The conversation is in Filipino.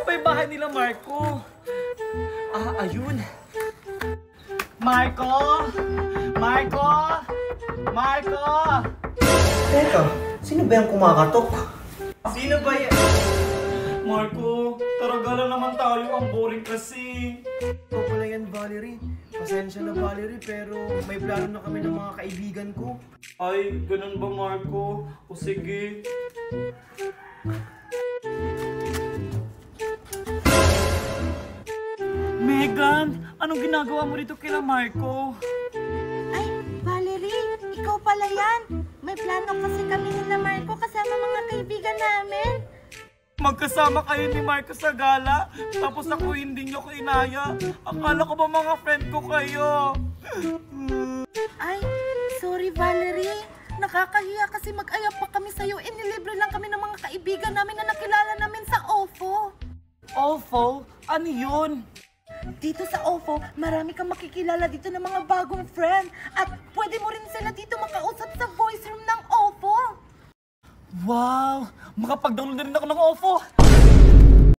ba yung bahay nila, Marco? Ah, ayun. Marco! Marco! Marco! Teka, sino ba yung kumakatok? Sino ba yan? Marco, taragala naman tayo. Ang boring kasi. Ito pala yan, Valerie. Pasensya na, Valerie, pero may plano na kami ng mga kaibigan ko. Ay, ganun ba, Marco? O sige. Megan, anong ginagawa mo dito kila Marco? Ay, Valerie, ikaw pala yan. May plano kasi kami nila Marco kasama mga kaibigan namin. Magkasama kayo ni Marco sa gala, tapos ako hindi nyo ko inaya. Akala ko ba mga friend ko kayo? Ay, sorry Valerie. Nakakahiya kasi mag-aya pa kami sa'yo. Inilibre lang kami ng mga kaibigan namin na nakilala namin sa OFO. OFO? Ano yun? Dito sa OFO, marami kang makikilala dito ng mga bagong friend. At pwede mo rin sila dito makausap sa voice room ng OFO. Wow! Makapag-download na rin ako ng OFO!